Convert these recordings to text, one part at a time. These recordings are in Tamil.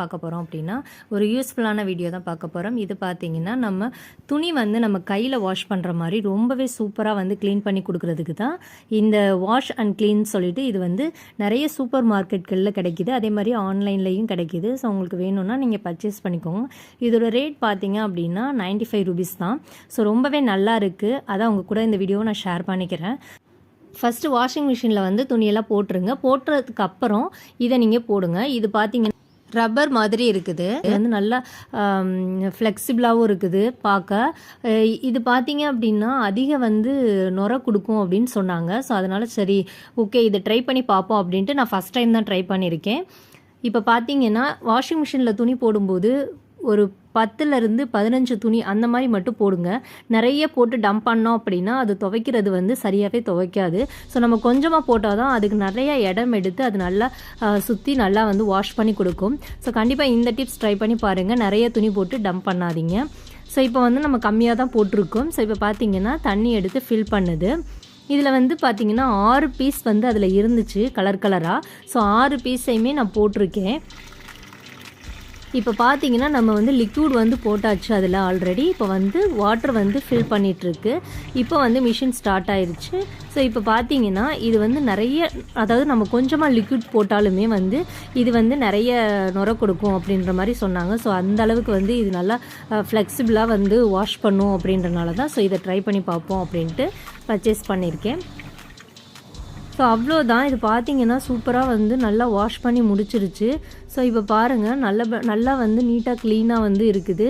பார்க்க போகிறோம் அப்படின்னா ஒரு யூஸ்ஃபுல்லான வீடியோ தான் பார்க்க போகிறோம். இது பார்த்தீங்கன்னா நம்ம துணி வந்து நம்ம கையில் வாஷ் பண்ணுற மாதிரி ரொம்பவே சூப்பராக வந்து க்ளீன் பண்ணி கொடுக்குறதுக்கு தான் இந்த வாஷ் அண்ட் க்ளீன் சொல்லிட்டு இது வந்து நிறைய சூப்பர் மார்க்கெட்களில் கிடைக்கிது, அதே மாதிரி ஆன்லைன்லேயும் கிடைக்கிது. ஸோ உங்களுக்கு வேணும்னா நீங்கள் பர்ச்சேஸ் பண்ணிக்கோங்க. இதோட ரேட் பார்த்தீங்க அப்படின்னா 95 ரூபீஸ் தான். ஸோ ரொம்பவே நல்லா இருக்குது. அதான் உங்கள் கூட இந்த வீடியோவை நான் ஷேர் பண்ணிக்கிறேன். ஃபஸ்ட்டு வாஷிங் மிஷினில் வந்து துணியெல்லாம் போட்டுருங்க. போட்டுறதுக்கு அப்புறம் இதை நீங்கள் போடுங்க. இது பார்த்தீங்கன்னா ரப்பர் மாதிரி இருக்குது, இது வந்து நல்லா ஃப்ளெக்சிபிளாகவும் இருக்குது பார்க்க. இது பார்த்தீங்க அப்படின்னா அதிக வந்து நுர கொடுக்கும் அப்படின்னு சொன்னாங்க. ஸோ அதனால் சரி ஓகே இதை ட்ரை பண்ணி பார்ப்போம் அப்படின்ட்டு நான் ஃபஸ்ட் டைம் தான் ட்ரை பண்ணியிருக்கேன். இப்போ பார்த்தீங்கன்னா வாஷிங் மிஷினில் துணி போடும்போது ஒரு 10லேருந்து 15 துணி அந்த மாதிரி மட்டும் போடுங்க. நிறைய போட்டு டம்ப் பண்ணோம் அப்படின்னா அது துவைக்கிறது வந்து சரியாகவே துவைக்காது. ஸோ நம்ம கொஞ்சமாக போட்டால் தான் அதுக்கு நிறைய இடம் எடுத்து அது நல்லா சுற்றி நல்லா வந்து வாஷ் பண்ணி கொடுக்கும். ஸோ கண்டிப்பாக இந்த டிப்ஸ் ட்ரை பண்ணி பாருங்கள். நிறைய துணி போட்டு டம்ப் பண்ணாதீங்க. ஸோ இப்போ வந்து நம்ம கம்மியாக தான் போட்டிருக்கோம். ஸோ இப்போ பார்த்தீங்கன்னா தண்ணி எடுத்து ஃபில் பண்ணுது. இதில் வந்து பார்த்தீங்கன்னா 6 பீஸ் வந்து அதில் இருந்துச்சு கலர் கலராக. ஸோ 6 பீஸையுமே நான் போட்டிருக்கேன். இப்போ பார்த்தீங்கன்னா நம்ம வந்து லிக்விட் வந்து போட்டாச்சு அதில் ஆல்ரெடி. இப்போ வந்து வாட்டர் வந்து ஃபில் பண்ணிகிட்ருக்கு. இப்போ வந்து மிஷின் ஸ்டார்ட் ஆயிடுச்சு. ஸோ இப்போ பார்த்தீங்கன்னா இது வந்து நிறைய, அதாவது நம்ம கொஞ்சமாக லிக்விட் போட்டாலுமே வந்து இது வந்து நிறைய நுர கொடுக்கும் அப்படின்ற மாதிரி சொன்னாங்க. ஸோ அந்த அளவுக்கு வந்து இது நல்லா ஃப்ளெக்சிபிளாக வந்து வாஷ் பண்ணும் அப்படின்றனால தான் ஸோ இதை ட்ரை பண்ணி பார்ப்போம் அப்படின்ட்டு பர்ச்சேஸ் பண்ணியிருக்கேன். ஸோ அவ்வளோதான். இது பார்த்தீங்கன்னா சூப்பராக வந்து நல்லா வாஷ் பண்ணி முடிச்சிருச்சு. ஸோ இப்போ பாருங்கள் நல்லா வந்து நீட்டாக க்ளீனாக வந்து இருக்குது.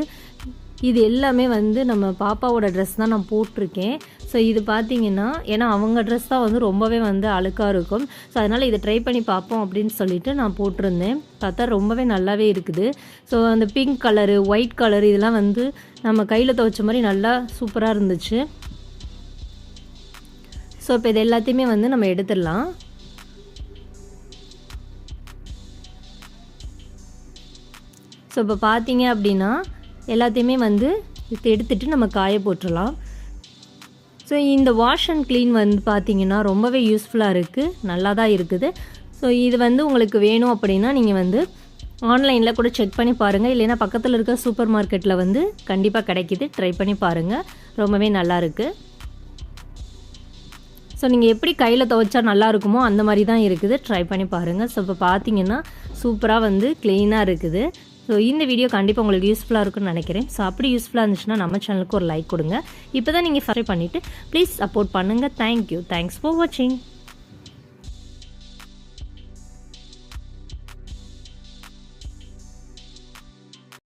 இது எல்லாமே வந்து நம்ம பாப்பாவோட ட்ரெஸ் தான் நான் போட்டிருக்கேன். ஸோ இது பார்த்தீங்கன்னா ஏன்னா அவங்க ட்ரெஸ் தான் வந்து ரொம்பவே வந்து அழுக்காக இருக்கும். ஸோ அதனால் இதை ட்ரை பண்ணி பார்ப்போம் அப்படின்னு சொல்லிட்டு நான் போட்டிருந்தேன். பார்த்தா ரொம்பவே நல்லாவே இருக்குது. ஸோ அந்த பிங்க் கலரு, ஒயிட் கலரு இதெல்லாம் வந்து நம்ம கையில் துவைச்ச மாதிரி நல்லா சூப்பராக இருந்துச்சு. ஸோ இப்போ இது எல்லாத்தையுமே வந்து நம்ம எடுத்துடலாம். ஸோ இப்போ பார்த்தீங்க அப்படின்னா எல்லாத்தையுமே வந்து எடுத்துகிட்டு நம்ம காய போட்டுடலாம். ஸோ இந்த வாஷ் அண்ட் க்ளீன் வந்து பார்த்தீங்கன்னா ரொம்பவே யூஸ்ஃபுல்லாக இருக்குது, நல்லா தான் இருக்குது. ஸோ இது வந்து உங்களுக்கு வேணும் அப்படின்னா நீங்கள் வந்து ஆன்லைனில் கூட செக் பண்ணி பாருங்கள். இல்லைன்னா பக்கத்தில் இருக்க சூப்பர் மார்க்கெட்டில் வந்து கண்டிப்பாக கிடைக்கிது, ட்ரை பண்ணி பாருங்கள். ரொம்பவே நல்லா இருக்குது. ஸோ நீங்கள் எப்படி கையில் துவைச்சா நல்லா இருக்குமோ அந்த மாதிரி தான் இருக்குது, ட்ரை பண்ணி பாருங்கள். ஸோ இப்போ பார்த்தீங்கன்னா சூப்பராக வந்து க்ளீனாக இருக்குது. ஸோ இந்த வீடியோ கண்டிப்பாக உங்களுக்கு யூஸ்ஃபுல்லாக இருக்குன்னு நினைக்கிறேன். ஸோ அப்படி யூஸ்ஃபுல்லாக இருந்துச்சுன்னா நம்ம சேனலுக்கு ஒரு லைக் கொடுங்க. இப்போ தான் நீங்கள் சப்ஸ்கிரைப் பண்ணிவிட்டு ப்ளீஸ் சப்போர்ட் பண்ணுங்கள். தேங்க்யூ. தேங்க்ஸ் ஃபார் வாட்சிங்.